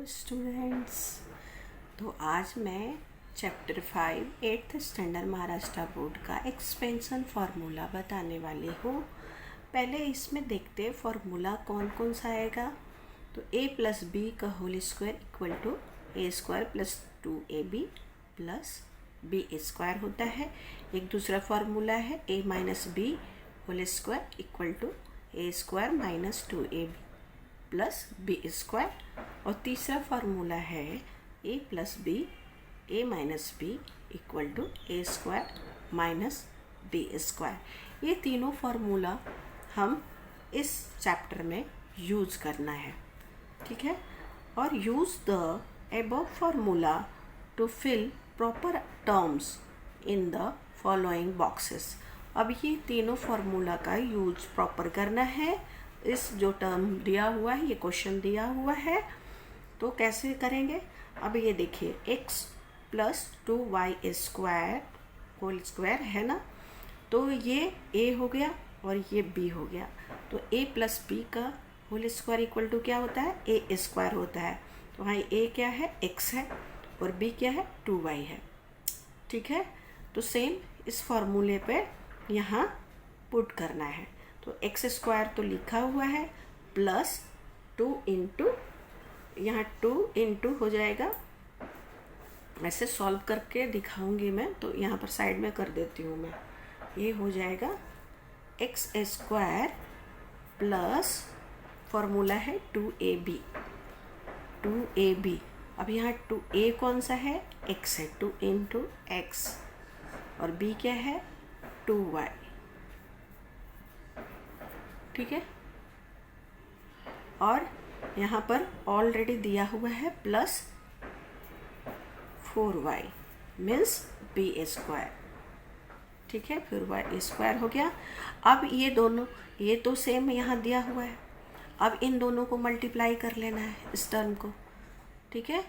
Students, तो आज मैं chapter 5 8th standard Maharashtra board का एक्सपेंशन फार्मूला बताने वाली हूँ। पहले इसमें देखते हैं फार्मूला कौन कौन सा आएगा। तो a प्लस बी का whole square equal to A square plus 2ab plus B square होता है। एक दूसरा फार्मूला है a minus B whole square equal to A square minus 2ab plus B square. और तीसरा फार्मूला है a plus B A minus B equal to A square minus B square. ये तीनों फार्मूला हम इस चैप्टर में use करना है, ठीक है। और use the above formula to fill proper terms in the following boxes. अब ये तीनों फार्मूला का यूज प्रॉपर करना है। इस जो टर्म दिया हुआ है, ये क्वेश्चन दिया हुआ है, तो कैसे करेंगे। अब ये देखिए x plus 2y square whole square है ना, तो ये a हो गया और ये b हो गया। तो a प्लस b का होल स्क्वायर इक्वल टू क्या होता है, a स्क्वायर होता है। तो वहाँ a क्या है, x है, और b क्या है, 2y है, ठीक है। तो सेम इस फॉर्मूले पे यहाँ पुट करना है। तो एक्स स्क्वायर तो लिखा हुआ है प्लस 2 इंटू, यहाँ 2 इंटू हो जाएगा। ऐसे सॉल्व करके दिखाऊंगी मैं, तो यहाँ पर साइड में कर देती हूँ मैं। ये हो जाएगा एक्स स्क्वायर प्लस फॉर्मूला है 2ab। अब यहाँ 2a कौन सा है, x है, 2 इंटू एक्स, और b क्या है, 2y, ठीक है। और यहाँ पर ऑलरेडी दिया हुआ है plus 4y means B square, ठीक है। फिर y स्क्वायर हो गया। अब ये दोनों, ये तो सेम यहाँ दिया हुआ है। अब इन दोनों को मल्टीप्लाई कर लेना है, इस टर्म को, ठीक है।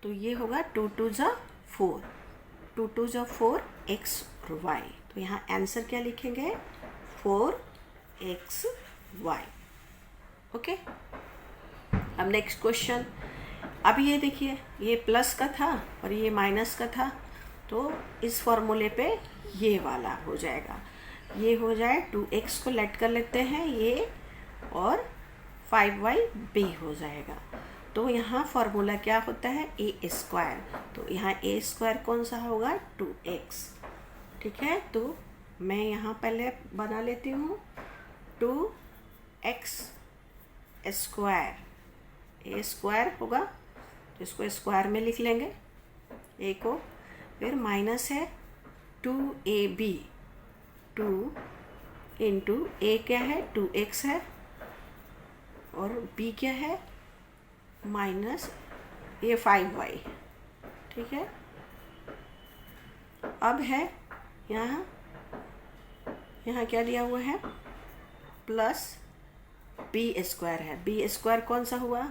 तो ये होगा 2 2 जा 4, 2 2 जा 4 x और y। तो यहाँ आंसर क्या लिखेंगे, 4x y, ओके। अब नेक्स्ट क्वेश्चन। अब ये देखिए, ये प्लस का था और ये माइनस का था, तो इस फॉर्मूले पे ये वाला हो जाएगा। ये हो जाए 2x को लेट कर लेते हैं ये, और 5y b हो जाएगा। तो यहाँ फॉर्मूला क्या होता है, a स्क्वायर। तो यहाँ a स्क्वायर कौन सा होगा, 2x, ठीक है। तो मैं यहाँ पहले बना लेती हूँ 2x स्क्वायर, a स्क्वायर होगा तो इसको स्क्वायर में लिख लेंगे a को। फिर माइनस है 2ab, 2 इंटू a क्या है, 2x है, और b क्या है, माइनस ये 5y, ठीक है। अब है यहाँ क्या दिया हुआ है, प्लस बी स्क्वायर है। बी स्क्वायर कौन सा हुआ,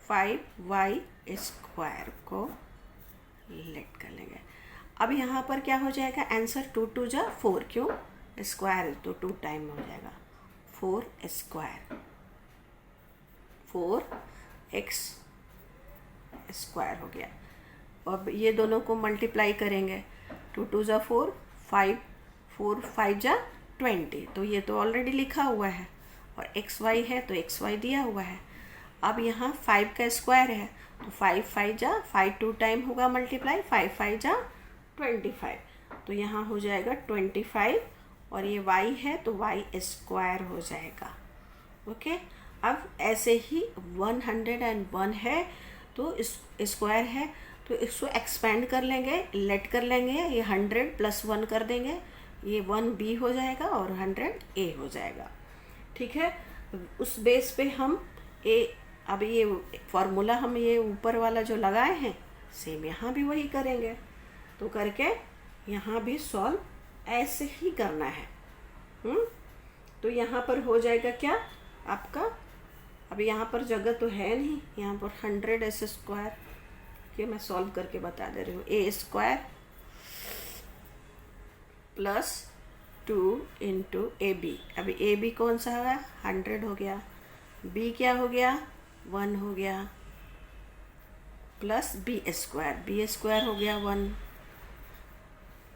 5y स्क्वायर को लेट कर लेंगे। अब यहाँ पर क्या हो जाएगा, आंसर 2 2 जा 4, क्यों, स्क्वायर तो 2 टाइम हो जाएगा, 4 स्क्वायर, 4x स्क्वायर हो गया। अब ये दोनों को मल्टीप्लाई करेंगे, 2 2 जा 4, 5 4 5 जा 20। तो ये तो ऑलरेडी लिखा हुआ है, और xy है तो xy दिया हुआ है। अब यहाँ 5 का स्क्वायर है, तो 5 5 जा 5 2 टाइम होगा मल्टीप्लाई, 5 5 जा 25। तो यहाँ हो जाएगा 25, और ये y है तो y स्क्वायर हो जाएगा, ओके। अब ऐसे ही 101 है तो इस स्क्वायर है, तो इसको एक्सपेंड कर लेंगे, लेट कर लेंगे। ये 100 प्लस 1 कर देंगे, ये 1b हो जाएगा और 100a हो जाएगा, ठीक है। उस बेस पे हम अब ये फॉर्मूला हम ये ऊपर वाला जो लगाए हैं, सेम यहाँ भी वही करेंगे। तो करके यहाँ भी सॉल्व ऐसे ही करना है। तो यहाँ पर हो जाएगा क्या आपका, अब यहाँ पर जगह तो है नहीं, यहाँ पर 100 ऐसे स्क्वायर के मैं सॉल्व करके बता दे रही हूँ। a square plus 2 into ab। अभी ab कौन सा है, 100 हो गया। b क्या हो गया, 1 हो गया प्लस बी स्क्वायर हो गया 1।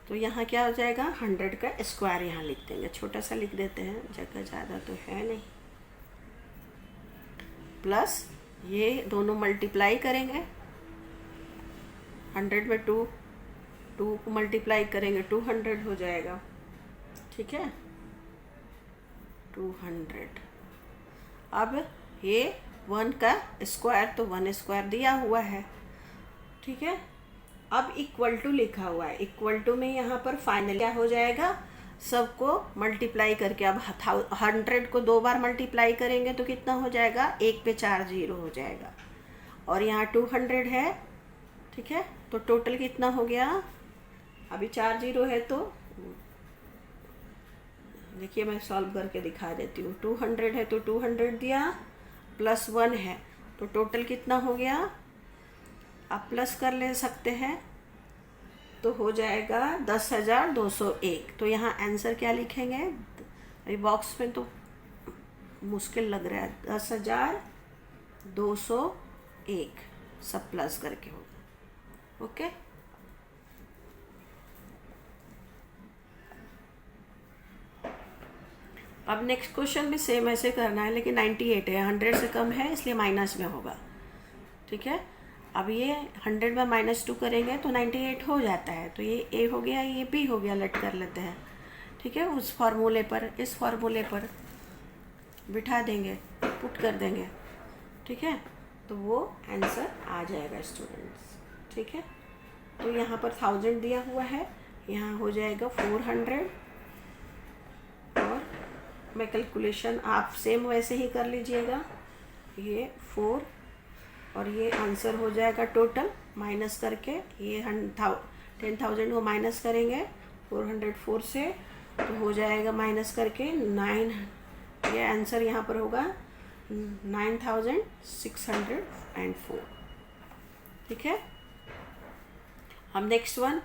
तो यहाँ क्या हो जाएगा, 100 का स्क्वायर यहाँ लिख देंगे, छोटा सा लिख देते हैं, जगह ज़्यादा तो है नहीं। प्लस ये दोनों मल्टीप्लाई करेंगे, 100 में 2 को मल्टीप्लाई करेंगे 200 हो जाएगा, ठीक है 200। अब ये 1 का स्क्वायर तो 1 स्क्वायर दिया हुआ है, ठीक है। अब इक्वल टू लिखा हुआ है, इक्वल टू में यहाँ पर फाइनल क्या हो जाएगा, सबको मल्टीप्लाई करके, अब 100 को 2 बार मल्टीप्लाई करेंगे तो कितना हो जाएगा, 1 पे 4 0 हो जाएगा, और यहाँ 200 है, ठीक है। तो टोटल कितना हो गया, अभी 4 0 है तो देखिए मैं सॉल्व करके दिखा देती हूँ। 200 है तो 200 दिया, प्लस 1 है तो टोटल कितना हो गया, आप प्लस कर ले सकते हैं तो हो जाएगा 10,201। तो यहाँ आंसर क्या लिखेंगे, अभी बॉक्स में तो मुश्किल लग रहा है, 10,201 सब प्लस करके होगा, ओके। अब नेक्स्ट क्वेश्चन भी सेम ऐसे करना है, लेकिन 98 है, 100 से कम है इसलिए माइनस में होगा, ठीक है। अब ये 100 में -2 करेंगे तो 98 हो जाता है, तो ये ए हो गया, ये बी हो गया, लेट कर लेते हैं, ठीक है। उस फार्मूले पर, इस फार्मूले पर बिठा देंगे, पुट कर देंगे, ठीक है, तो वो आंसर आ जाएगा स्टूडेंट्स, ठीक है। तो यहाँ पर 1000 दिया हुआ है, यहाँ हो जाएगा 400, और मैं कैलकुलेशन आप सेम वैसे ही कर लीजिएगा, ये 4 और ये आंसर हो जाएगा टोटल माइनस करके, ये 10,000 को माइनस करेंगे 404 से तो हो जाएगा माइनस करके 9, ये आंसर यहाँ पर होगा 9,604, ठीक है। हम नेक्स्ट वन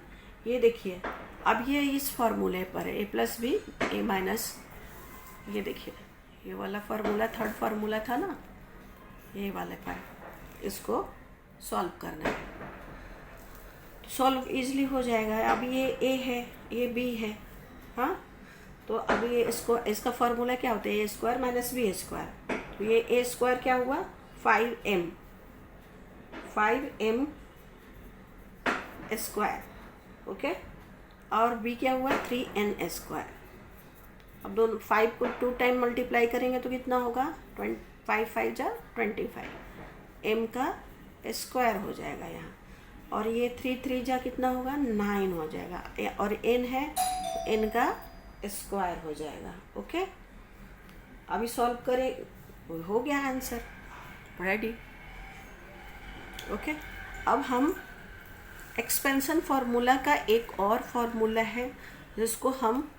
ये देखिए, अब ये इस फॉर्मूले पर है, a plus B A minus, ये देखिए ये वाला फार्मूला, थर्ड फार्मूला था ना, ये वाले पर इसको सॉल्व करना है, सॉल्व इजीली हो जाएगा। अब ये a है, ये b है, हाँ, तो अब ये इसको, इसका फार्मूला क्या होता है, ए स्क्वायर माइनस बी स्क्वायर, तो ये a स्क्वायर क्या हुआ 5m स्क्वायर, ओके, और b क्या हुआ 3n स्क्वायर। अब दोनों 5 को 2 टाइम मल्टीप्लाई करेंगे तो कितना होगा, 5 5 जा 25, m का स्क्वायर हो जाएगा यहाँ, और ये 3 3 जा कितना होगा 9 हो जाएगा, और n है n का स्क्वायर हो जाएगा, ओके। अभी सॉल्व करें, हो गया आंसर रेडी, ओके। अब हम एक्सपेंशन फार्मूला का एक और फार्मूला है जिसको हम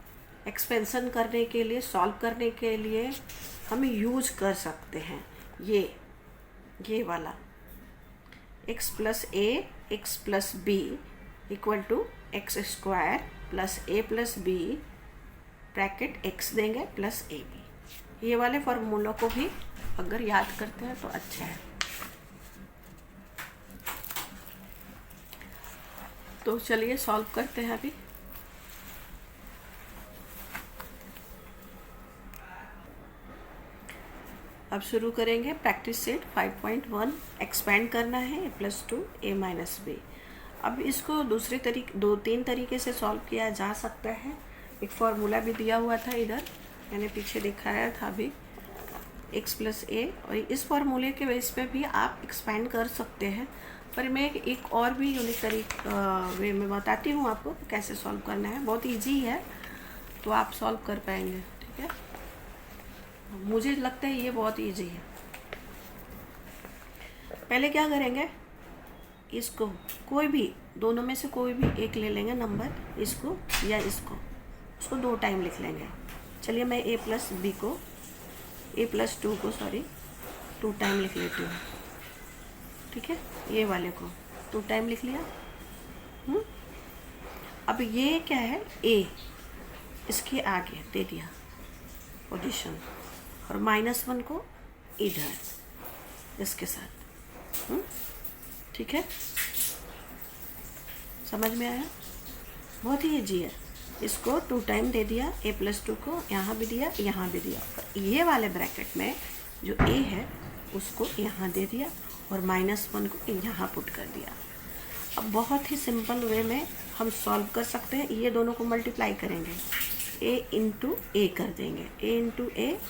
एक्सपेंशन करने के लिए, सॉल्व करने के लिए हम यूज कर सकते हैं, ये वाला x plus A X plus B equal to X square plus A plus B bracket x देंगे प्लस ए बी। ये वाले फार्मूला को भी अगर याद करते हैं तो अच्छा है। तो चलिए सॉल्व करते हैं अभी। अब शुरू करेंगे प्रैक्टिस सेट 5.1, एक्सपेंड करना है +2 a माइनस बी। अब इसको दूसरे तरीके, 2-3 तरीके से सॉल्व किया जा सकता है। एक फार्मूला भी दिया हुआ था इधर, मैंने पीछे दिखाया था अभी, x प्लस ए, और इस फार्मूले के बेस पे भी आप एक्सपेंड कर सकते हैं। पर मैं एक और भी यूनिक वे में बताती हूँ आपको कैसे सॉल्व करना है, बहुत इजी है, तो आप सॉल्व कर पाएंगे, ठीक है। मुझे लगता है ये बहुत इजी है। पहले क्या करेंगे, इसको कोई भी, दोनों में से कोई भी एक ले लेंगे नंबर, इसको या इसको, उसको 2 टाइम लिख लेंगे। चलिए मैं a प्लस बी को, a प्लस 2 को 2 टाइम लिख लेती हूँ, ठीक है। ये वाले को 2 टाइम लिख लिया। अब ये क्या है, a इसके आगे दे दिया पोजीशन, और -1 को इधर, इसके साथ। ठीक है, समझ में आया? बहुत ही ईजी है। इसको 2 टाइम दे दिया, a+2 को यहाँ भी दिया, यहाँ भी दिया, और ये वाले ब्रैकेट में जो a है उसको यहाँ दे दिया और -1 को यहाँ पुट कर दिया। अब बहुत ही सिंपल वे में हम सॉल्व कर सकते हैं। ये दोनों को मल्टीप्लाई करेंगे, a इंटू ए कर देंगे। a इंटू ए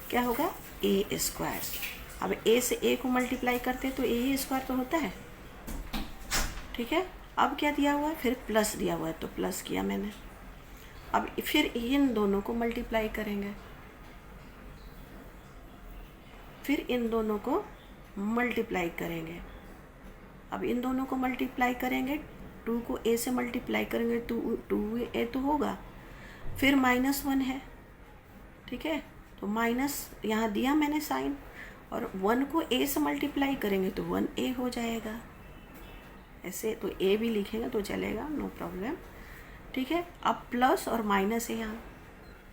क्या होगा? a²। अब a से a को मल्टीप्लाई करते हैं तो a² तो होता है। ठीक है, अब क्या दिया हुआ है? फिर प्लस दिया हुआ है तो प्लस किया मैंने। अब फिर इन दोनों को मल्टीप्लाई करेंगे, फिर इन दोनों को मल्टीप्लाई करेंगे। अब इन दोनों को मल्टीप्लाई करेंगे, 2 को a से मल्टीप्लाई करेंगे तो 2a तो होगा, फिर -1 है। ठीक है, तो माइनस यहाँ दिया मैंने साइन, और 1 को a से मल्टीप्लाई करेंगे तो 1a हो जाएगा। ऐसे तो a भी लिखेंगे तो चलेगा, नो प्रॉब्लम। ठीक है, अब प्लस और माइनस है, यहाँ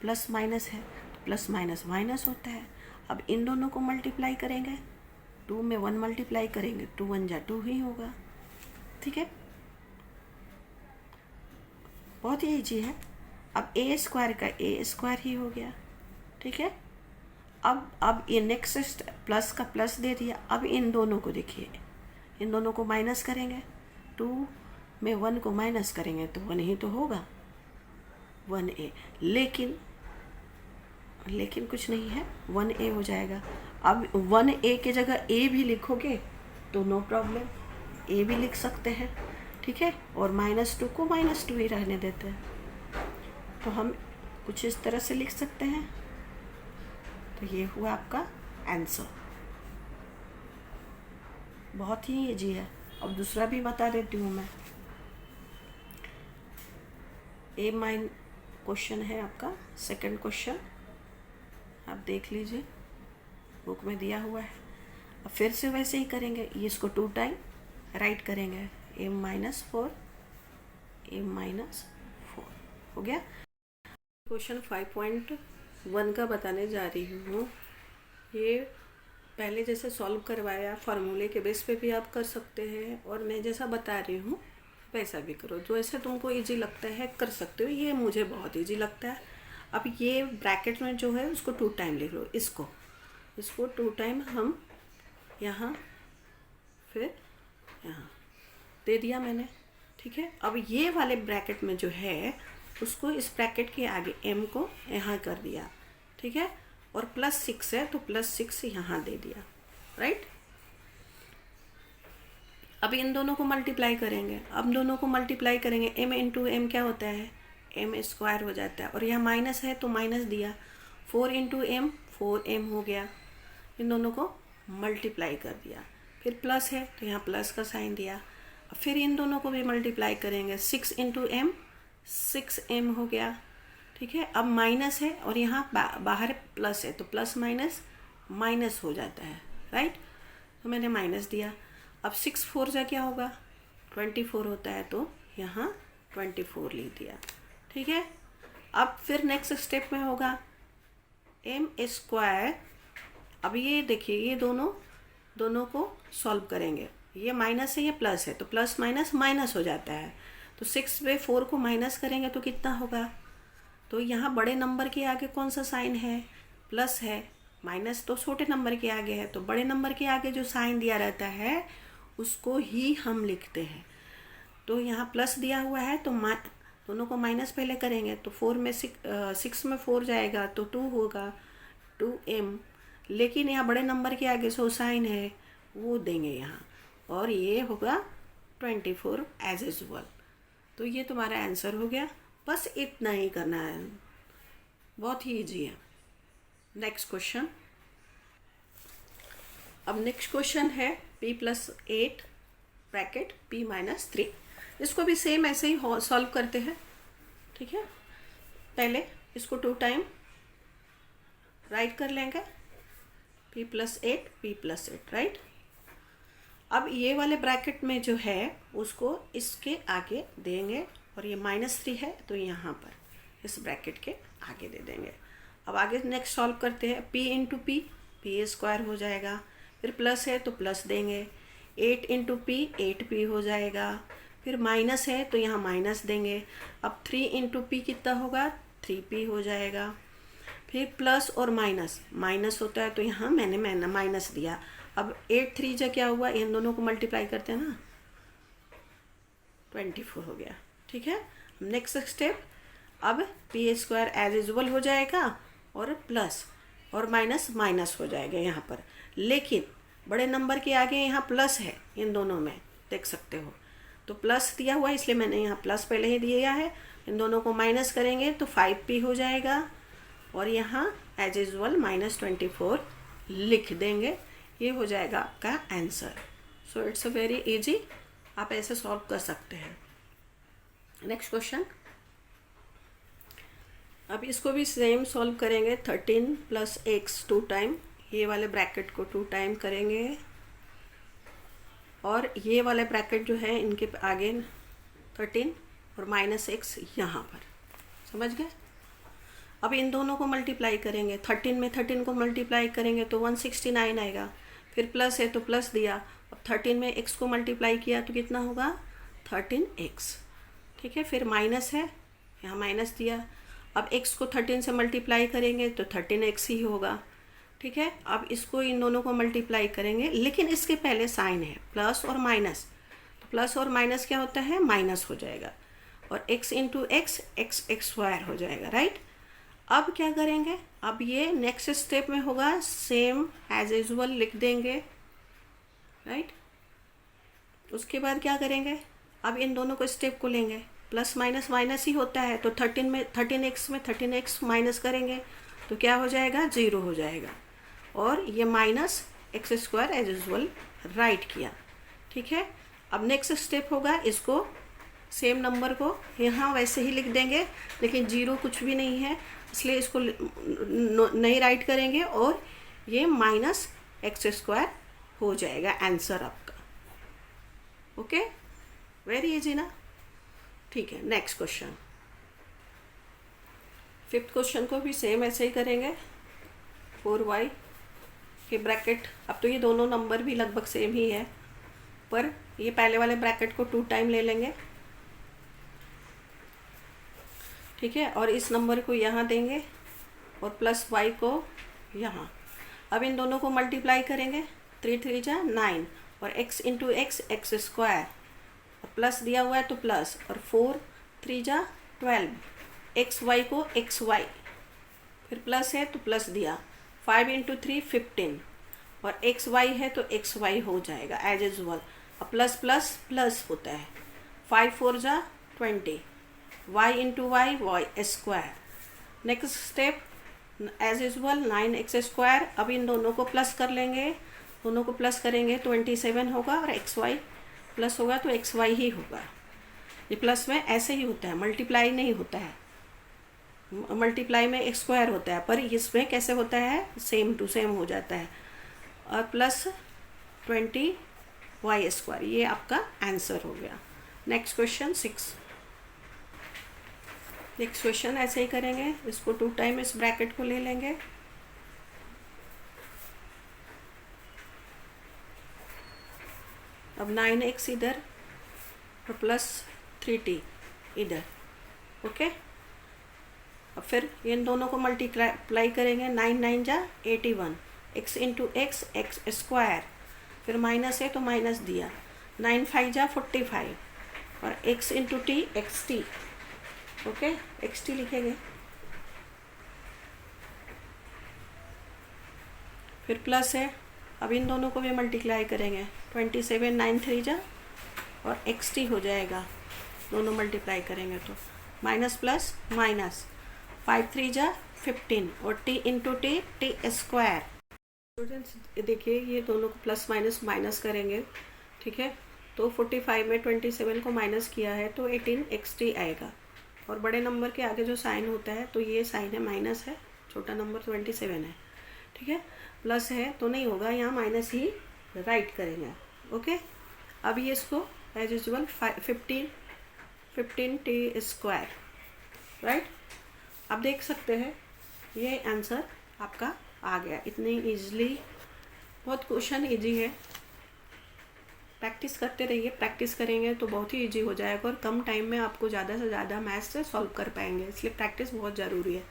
प्लस माइनस है तो प्लस माइनस माइनस होता है। अब इन दोनों को मल्टीप्लाई करेंगे, 2 में 1 मल्टीप्लाई करेंगे, 2 1 जा 2 ही होगा। ठीक है, बहुत ही ईजी है। अब a² का a² ही हो गया। ठीक है, अब ये नेक्स्ट प्लस का प्लस दे दिया। अब इन दोनों को देखिए, इन दोनों को माइनस करेंगे, 2 में 1 को माइनस करेंगे तो 1 ही तो होगा, 1a। लेकिन कुछ नहीं है, 1a हो जाएगा। अब 1a के जगह a भी लिखोगे तो नो प्रॉब्लम, a भी लिख सकते हैं। ठीक है, और -2 को -2 ही रहने देते हैं। तो हम कुछ इस तरह से लिख सकते हैं। तो ये हुआ आपका आंसर। बहुत ही ईजी है। अब दूसरा भी बता देती हूँ मैं। क्वेश्चन है आपका, सेकंड क्वेश्चन आप देख लीजिए, बुक में दिया हुआ है। अब फिर से वैसे ही करेंगे, ये इसको 2 टाइम राइट करेंगे, a-4 हो गया। क्वेश्चन 5.1 का बताने जा रही हूँ। ये पहले जैसे सॉल्व करवाया फार्मूले के बेस पे भी आप कर सकते हैं, और मैं जैसा बता रही हूँ वैसा भी करो, जो ऐसे तुमको इजी लगता है कर सकते हो। ये मुझे बहुत इजी लगता है। अब ये ब्रैकेट में जो है उसको 2 टाइम लिख लो, इसको 2 टाइम हम यहाँ फिर यहाँ दे दिया मैंने। ठीक है, अब ये वाले ब्रैकेट में जो है उसको इस ब्रैकेट के आगे m को यहाँ कर दिया। ठीक है, और +6 है तो +6 यहाँ दे दिया, राइट। अब इन दोनों को मल्टीप्लाई करेंगे, अब दोनों को मल्टीप्लाई करेंगे, m इंटू एम क्या होता है? m² हो जाता है, और यहाँ माइनस है तो माइनस दिया, 4 इंटू एम 4m हो गया। इन दोनों को मल्टीप्लाई कर दिया, फिर प्लस है तो यहाँ प्लस का साइन दिया। फिर इन दोनों को भी मल्टीप्लाई करेंगे, 6 इंटू एम 6m हो गया। ठीक है, अब माइनस है और यहाँ बाहर प्लस है तो प्लस माइनस माइनस हो जाता है, राइट। तो मैंने माइनस दिया। अब 6 4 जा क्या होगा? 24 होता है, तो यहाँ 24 लिख दिया। ठीक है, अब फिर नेक्स्ट स्टेप में होगा m²। अब ये देखिए, ये दोनों को सॉल्व करेंगे। ये माइनस है, ये प्लस है, तो प्लस माइनस माइनस हो जाता है। तो 6/4 को माइनस करेंगे तो कितना होगा? तो यहाँ बड़े नंबर के आगे कौन सा साइन है? प्लस है। माइनस तो छोटे नंबर के आगे है, तो बड़े नंबर के आगे जो साइन दिया रहता है उसको ही हम लिखते हैं। तो यहाँ प्लस दिया हुआ है तो दोनों को माइनस पहले करेंगे, तो 4 में 6 में 4 जाएगा तो 2 होगा, 2m। लेकिन यहाँ बड़े नंबर के आगे जो साइन है वो देंगे यहाँ, और ये होगा 24 एज यूजुअल। तो ये तुम्हारा आंसर हो गया। बस इतना ही करना है, बहुत ही इजी है। Next question. अब नेक्स्ट क्वेश्चन है p+8 ब्रैकेट p-3। इसको भी सेम ऐसे ही सॉल्व करते हैं। ठीक है, पहले इसको 2 टाइम राइट कर लेंगे, p+8 राइट। अब ये वाले ब्रैकेट में जो है उसको इसके आगे देंगे, और ये -3 है तो यहाँ पर इस ब्रैकेट के आगे दे देंगे। अब आगे नेक्स्ट सॉल्व करते हैं, p इंटू p, p² हो जाएगा। फिर प्लस है तो प्लस देंगे, 8 इंटू पी 8p हो जाएगा। फिर माइनस है तो यहाँ माइनस देंगे। अब 3 इंटू पी कितना होगा, 3p हो जाएगा। फिर प्लस और माइनस, माइनस होता है तो यहाँ मैंने माइनस दिया। अब 8 3 जा क्या हुआ, इन दोनों को मल्टीप्लाई करते हैं ना, 24 हो गया। ठीक है, नेक्स्ट स्टेप, अब पी स्क्वायर एज यूजुअल हो जाएगा और प्लस और माइनस माइनस हो जाएगा यहाँ पर। लेकिन बड़े नंबर के आगे यहाँ प्लस है, इन दोनों में देख सकते हो, तो प्लस दिया हुआ है इसलिए मैंने यहाँ प्लस पहले ही दिया है। इन दोनों को माइनस करेंगे तो 5p हो जाएगा और यहाँ एज यूजुअल -24 लिख देंगे। ये हो जाएगा आपका answer. So it's a very easy, आप ऐसे सॉल्व कर सकते हैं। नेक्स्ट क्वेश्चन, अब इसको भी सेम सॉल्व करेंगे। 13 + x 2 टाइम, ये वाले ब्रैकेट को 2 टाइम करेंगे और ये वाले ब्रैकेट जो है इनके आगे 13 और -x यहाँ पर, समझ गए। अब इन दोनों को मल्टीप्लाई करेंगे, 13 में 13 को मल्टीप्लाई करेंगे तो 169 आएगा। फिर प्लस है तो प्लस दिया, अब 13 में x को मल्टीप्लाई किया तो कितना होगा, 13x। ठीक है, फिर माइनस है, यहाँ माइनस दिया। अब x को 13 से मल्टीप्लाई करेंगे तो 13x ही होगा। ठीक है, अब इसको इन दोनों को मल्टीप्लाई करेंगे, लेकिन इसके पहले साइन है प्लस और माइनस, तो प्लस और माइनस क्या होता है, माइनस हो जाएगा। और x into x x square हो जाएगा, राइट। अब क्या करेंगे, अब ये नेक्स्ट स्टेप में होगा, सेम एज यूजुअल लिख देंगे, राइट। उसके बाद क्या करेंगे, अब इन दोनों को स्टेप को लेंगे, प्लस माइनस माइनस ही होता है, तो 13x में 13x माइनस करेंगे तो क्या हो जाएगा, 0 हो जाएगा। और ये minus X square as usual write किया। ठीक है, अब नेक्स्ट स्टेप होगा, इसको सेम नंबर को यहाँ वैसे ही लिख देंगे, लेकिन 0 कुछ भी नहीं है इसलिए इसको नहीं राइट करेंगे और ये -x स्क्वायर हो जाएगा आंसर आपका। ओके, वेरी इजी ना। ठीक है, नेक्स्ट क्वेश्चन, 5th क्वेश्चन को भी सेम ऐसे ही करेंगे। 4y के ब्रैकेट, अब तो ये दोनों नंबर भी लगभग सेम ही है, पर ये पहले वाले ब्रैकेट को 2 टाइम ले लेंगे। ठीक है, और इस नंबर को यहाँ देंगे और प्लस y को यहाँ। अब इन दोनों को मल्टीप्लाई करेंगे, 3 3 जा 9 और x into x square, plus दिया हुआ है तो प्लस, और 4 3 जा 12, xy को xy, फिर प्लस है तो प्लस दिया, 5 इंटू 3 15 और xy है तो xy हो जाएगा एज यूजुअल। अब प्लस प्लस प्लस होता है, 5 4 जा 20, y into y square. Next step as usual 9x square. अब इन दोनों को प्लस कर लेंगे, दोनों को प्लस करेंगे 27 होगा और xy प्लस होगा तो xy ही होगा। ये प्लस में ऐसे ही होता है, मल्टीप्लाई नहीं होता है, मल्टीप्लाई में x स्क्वायर होता है, पर इसमें कैसे होता है, सेम टू सेम हो जाता है। और प्लस 20y स्क्वायर, ये आपका आंसर हो गया। Next question 6। नेक्स्ट क्वेश्चन ऐसे ही करेंगे, इसको 2 टाइम इस ब्रैकेट को ले लेंगे। अब 9x इधर और प्लस 3t इधर। ओके, अब फिर इन दोनों को मल्टीप्लाई करेंगे, 9 9 जा 81, x इंटू एक्स स्क्वायर, फिर माइनस है तो माइनस दिया, 9 5 जा 45 और x into T x T. Okay, x T लिखेंगे, फिर प्लस है। अब इन दोनों को भी मल्टीप्लाई करेंगे, 27 9 3 जा और एक्स टी हो जाएगा, दोनों मल्टीप्लाई करेंगे तो माइनस प्लस माइनस, 5 3 जा 15 और t into T T square. Students देखिए, ये दोनों को प्लस माइनस माइनस करेंगे। ठीक है, तो 45 में 27 को माइनस किया है तो 18xt आएगा, और बड़े नंबर के आगे जो साइन होता है तो ये साइन है माइनस है, छोटा नंबर 27 है। ठीक है, प्लस है तो नहीं होगा, यहाँ माइनस ही राइट करेंगे। ओके, अब ये इसको as usual 15t square, right. अब देख सकते हैं ये आंसर आपका आ गया। इतनी ईजिली बहुत क्वेश्चन इजी है, प्रैक्टिस करते रहिए, प्रैक्टिस करेंगे तो बहुत ही इजी हो जाएगा और कम टाइम में आपको ज़्यादा से ज़्यादा मैथ्स से सॉल्व कर पाएंगे। इसलिए प्रैक्टिस बहुत ज़रूरी है,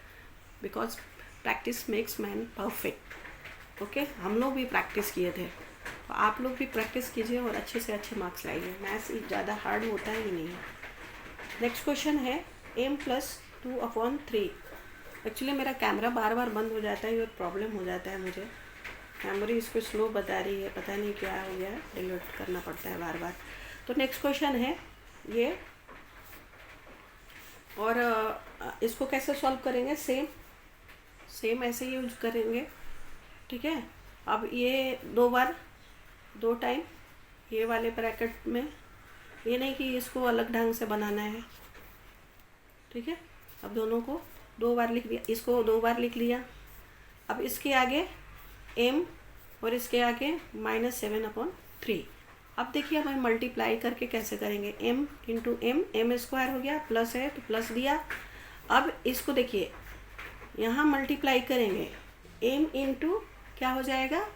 because practice makes man perfect. Okay, हम लोग भी प्रैक्टिस किए थे, तो आप लोग भी प्रैक्टिस कीजिए और अच्छे से अच्छे मार्क्स लाइए। मैथ्स ज़्यादा हार्ड होता ही नहीं है। नेक्स्ट क्वेश्चन है m+2/3। एक्चुअली मेरा कैमरा बार बार बंद हो जाता है और प्रॉब्लम हो जाता है मुझे, मेमोरी इसको स्लो बता रही है, पता नहीं क्या हो गया है, डिलीट करना पड़ता है बार बार। तो नेक्स्ट क्वेश्चन है ये, और इसको कैसे सॉल्व करेंगे, सेम ऐसे ही यूज करेंगे। ठीक है, अब ये दो टाइम ये वाले ब्रैकेट में, ये नहीं कि इसको अलग ढंग से बनाना है। ठीक है, अब दोनों को 2 बार लिख दिया, इसको 2 बार लिख लिया। अब इसके आगे m और इसके आगे -7/3। अब देखिए हमें मल्टीप्लाई करके कैसे करेंगे, m इंटू m स्क्वायर हो गया, प्लस है तो प्लस दिया। अब इसको देखिए यहाँ मल्टीप्लाई करेंगे, m इंटू क्या हो जाएगा,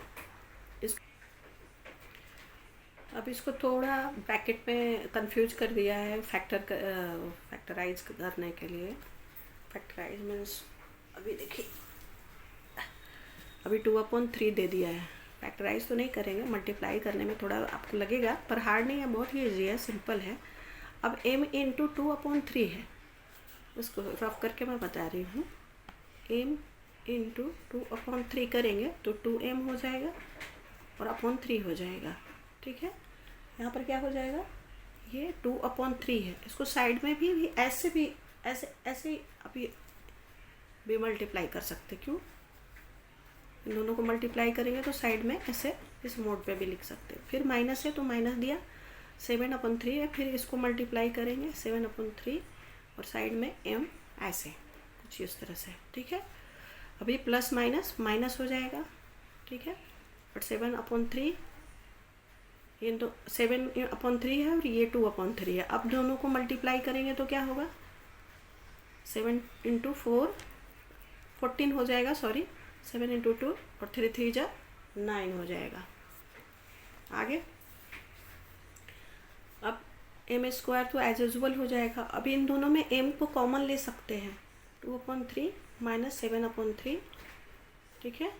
अब इसको थोड़ा ब्रैकेट में कंफ्यूज कर दिया है फैक्टराइज करने के लिए। फैक्टराइज मीन्स अभी देखिए, अभी 2/3 दे दिया है। फैक्टराइज तो नहीं करेंगे, मल्टीप्लाई करने में थोड़ा आपको लगेगा, पर हार्ड नहीं है, बहुत ही ईजी है, सिंपल है। अब m इंटू 2/3 है, उसको रफ करके मैं बता रही हूँ। m इंटू 2/3 करेंगे तो 2m हो जाएगा और /3 हो जाएगा। ठीक है, यहाँ पर क्या हो जाएगा, ये 2/3 है, इसको साइड में भी ऐसे अभी भी मल्टीप्लाई कर सकते। क्यों, इन दोनों को मल्टीप्लाई करेंगे तो साइड में ऐसे इस मोड पे भी लिख सकते हैं। फिर माइनस है तो माइनस दिया, 7/3 है, फिर इसको मल्टीप्लाई करेंगे 7/3 और साइड में m ऐसे कुछ इस तरह से। ठीक है, अभी प्लस माइनस हो जाएगा। ठीक है, और 7/3, ये तो 7/3 है और ये 2/3 है। अब दोनों को मल्टीप्लाई करेंगे तो क्या होगा, 7 इंटू 4 14 हो जाएगा, सॉरी 7 इंटू 2 और 3 3 जा 9 हो जाएगा। आगे अब m स्क्वायर तो एज यूजुअल हो जाएगा। अभी इन दोनों में m को कॉमन ले सकते हैं, 2/3 माइनस 7/3। ठीक है,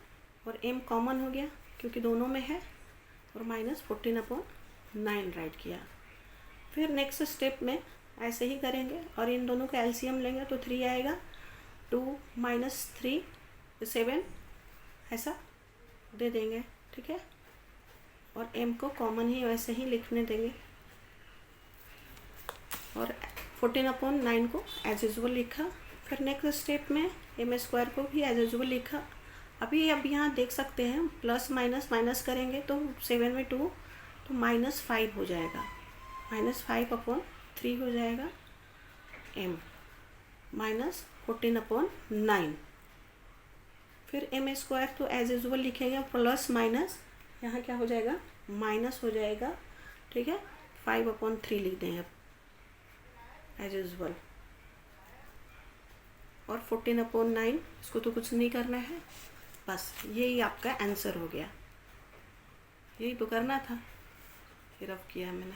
और m कॉमन हो गया क्योंकि दोनों में है, और -14/9 राइट किया। फिर नेक्स्ट स्टेप में ऐसे ही करेंगे और इन दोनों का एलसीएम लेंगे तो 3 आएगा, 2 - 3 7 ऐसा दे देंगे। ठीक है, और m को कॉमन ही वैसे ही लिखने देंगे और 14/9 को एज यूजुअल लिखा। फिर नेक्स्ट स्टेप में m स्क्वायर को भी एज यूजुअल लिखा। अब यहाँ देख सकते हैं प्लस माइनस करेंगे तो 7 में 2 तो -5 हो जाएगा, -5/3 हो जाएगा m -14/9। फिर m स्क्वायर तो एज यूजुअल लिखेंगे, प्लस माइनस यहाँ क्या हो जाएगा, माइनस हो जाएगा। ठीक है, 5/3 लिख दें अब एज यूजुअल, और 14/9 इसको तो कुछ नहीं करना है, बस यही आपका आंसर हो गया। यही तो करना था, ये रफ किया मैंने।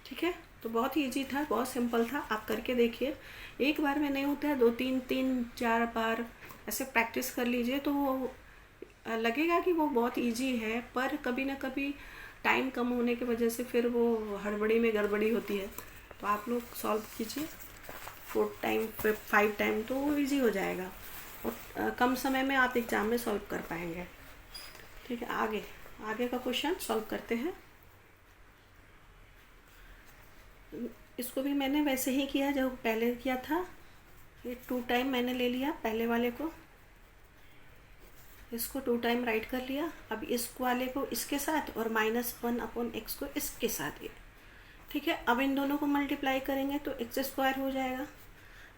ठीक है, तो बहुत ही इजी था, बहुत सिंपल था, आप करके देखिए। एक बार में नहीं होता है, 2-3-4 बार ऐसे प्रैक्टिस कर लीजिए तो वो लगेगा कि वो बहुत इजी है, पर कभी ना कभी टाइम कम होने की वजह से फिर वो हड़बड़ी में गड़बड़ी होती है। तो आप लोग सॉल्व कीजिए 4 टाइम 5 टाइम तो वो ईजी हो जाएगा और कम समय में आप एग्ज़ाम में सॉल्व कर पाएंगे। ठीक है, आगे का क्वेश्चन सॉल्व करते हैं। इसको भी मैंने वैसे ही किया जो पहले किया था, ये 2 टाइम मैंने ले लिया पहले वाले को, इसको 2 टाइम राइट कर लिया। अब इस वाले को इसके साथ और -1/x को इसके साथ ये। ठीक है, अब इन दोनों को मल्टीप्लाई करेंगे तो x² हो जाएगा,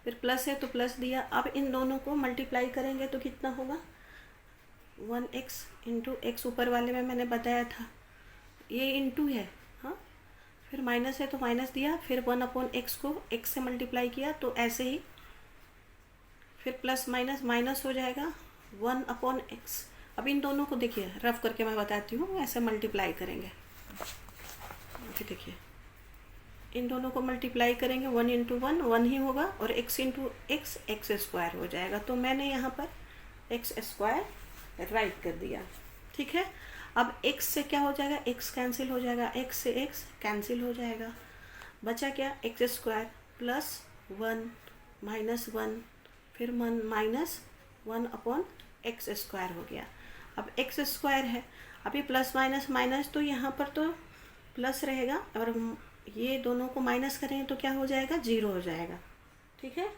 फिर प्लस है तो प्लस दिया। अब इन दोनों को मल्टीप्लाई करेंगे तो कितना होगा, 1x इंटू x, ऊपर वाले में मैंने बताया था ये इंटू है, हाँ, फिर माइनस है तो माइनस दिया, फिर 1/x को x से मल्टीप्लाई किया तो ऐसे ही, फिर प्लस माइनस हो जाएगा 1/x अब इन दोनों को देखिए, रफ करके मैं बताती हूँ, ऐसे मल्टीप्लाई करेंगे। देखिए इन दोनों को मल्टीप्लाई करेंगे, 1 इंटू 1 1 ही होगा, और x into x x square हो जाएगा। तो मैंने यहाँ पर एक्स स्क्वायर राइट कर दिया। ठीक है, अब x से क्या हो जाएगा, x कैंसिल हो जाएगा, x से x कैंसिल हो जाएगा, बचा क्या, एक्स स्क्वायर प्लस 1 माइनस 1 फिर 1 माइनस 1 अपॉन एक्स स्क्वायर हो गया। अब एक्स स्क्वायर है, अभी प्लस माइनस माइनस तो यहाँ पर तो प्लस रहेगा, और ये दोनों को माइनस करेंगे तो क्या हो जाएगा, 0 हो जाएगा। ठीक है,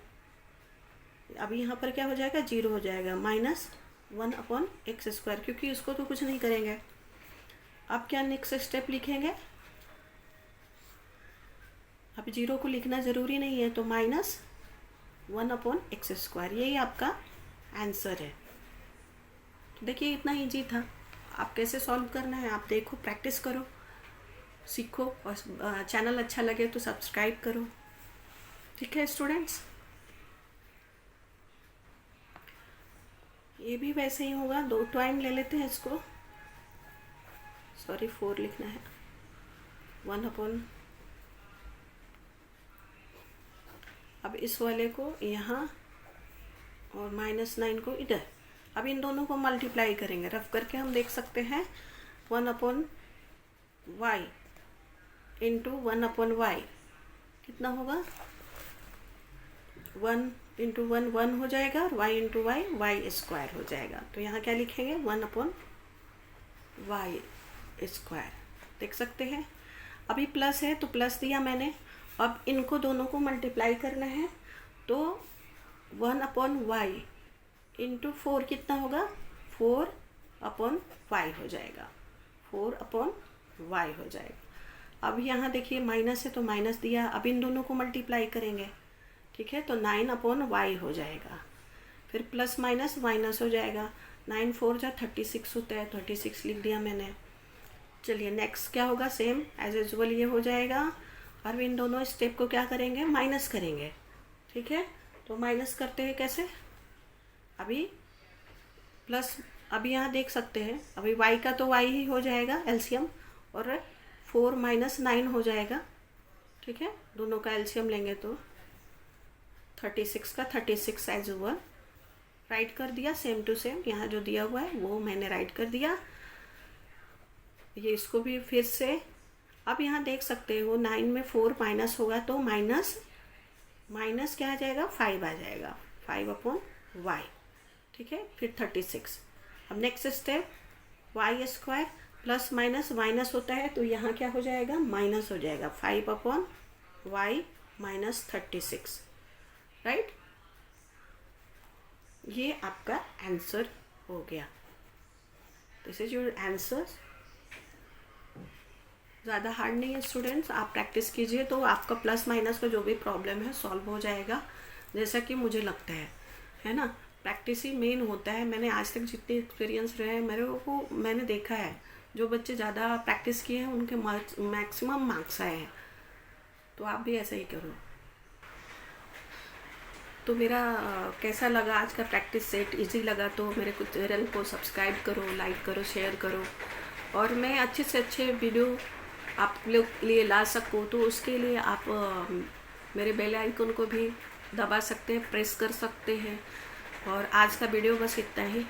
अब यहाँ पर क्या हो जाएगा, 0 हो जाएगा, माइनस 1 अपॉन एक्स स्क्वायर, क्योंकि इसको तो कुछ नहीं करेंगे। अब क्या नेक्स्ट स्टेप लिखेंगे, अब 0 को लिखना ज़रूरी नहीं है, तो माइनस 1 अपॉन एक्स स्क्वायर, यही आपका आंसर है। तो देखिए इतना ईजी था। आप कैसे सॉल्व करना है आप देखो, प्रैक्टिस करो, सीखो, और चैनल अच्छा लगे तो सब्सक्राइब करो। ठीक है स्टूडेंट्स, ये भी वैसे ही होगा, 2 टाइम ले लेते हैं इसको, सॉरी 4 लिखना है, 1 अपॉन, अब इस वाले को यहाँ और -9 को इधर। अब इन दोनों को मल्टीप्लाई करेंगे, रफ करके हम देख सकते हैं, 1 upon Y into 1 upon Y कितना होगा, 1 इंटू 1 1 हो जाएगा, और y into Y Y square हो जाएगा। तो यहाँ क्या लिखेंगे, 1 अपॉन वाई स्क्वायर, देख सकते हैं। अभी प्लस है तो प्लस दिया मैंने, अब इनको दोनों को मल्टीप्लाई करना है, तो 1 अपॉन वाई इंटू 4 कितना होगा, 4 अपॉन वाई हो जाएगा, 4 अपॉन वाई हो जाएगा। अब यहाँ देखिए माइनस है तो माइनस दिया, अब इन दोनों को मल्टीप्लाई करेंगे। ठीक है, तो 9 अपॉन वाई हो जाएगा, फिर प्लस माइनस माइनस हो जाएगा, 9 4 जा 36 होता है, 36 लिख दिया मैंने। चलिए नेक्स्ट क्या होगा, सेम एज यूजुअल ये हो जाएगा, और इन दोनों स्टेप को क्या करेंगे, माइनस करेंगे। ठीक है, तो माइनस करते हैं कैसे, अभी प्लस, अभी यहाँ देख सकते हैं, अभी y का तो y ही हो जाएगा एलसीएम, और 4 माइनस 9 हो जाएगा। ठीक है, दोनों का एलसीएम लेंगे तो 36 का 36 एज यूजुअल राइट कर दिया, सेम टू सेम यहाँ जो दिया हुआ है वो मैंने राइट कर दिया। ये इसको भी फिर से, अब यहाँ देख सकते हो 9 में 4 माइनस होगा तो माइनस माइनस क्या आ जाएगा, 5 आ जाएगा, 5 अपॉन वाई। ठीक है, फिर 36। अब next step, Y square plus minus minus होता है तो यहाँ क्या हो जाएगा, माइनस हो जाएगा, 5 अपॉन वाई माइनस 36, राइट। ये आपका आंसर हो गया, दिस इज योर आंसर। ज़्यादा हार्ड नहीं है स्टूडेंट्स, आप प्रैक्टिस कीजिए तो आपका प्लस माइनस का जो भी प्रॉब्लम है सॉल्व हो जाएगा, जैसा कि मुझे लगता है ना। प्रैक्टिस ही मेन होता है। मैंने आज तक जितने एक्सपीरियंस रहे हैं मेरे को, मैंने देखा है जो बच्चे ज़्यादा प्रैक्टिस किए हैं उनके मैक्सिमम मार्क्स आए हैं, तो आप भी ऐसा ही करो। तो मेरा कैसा लगा आज का प्रैक्टिस सेट, इजी लगा तो मेरे को चैनल को सब्सक्राइब करो, लाइक करो, शेयर करो, और मैं अच्छे से अच्छे वीडियो आप लोग लिए ला सकूँ तो उसके लिए आप मेरे बेल आइकन को भी दबा सकते हैं, प्रेस कर सकते हैं। और आज का वीडियो बस इतना ही,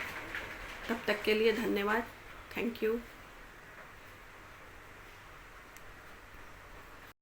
तब तक के लिए धन्यवाद, थैंक यू।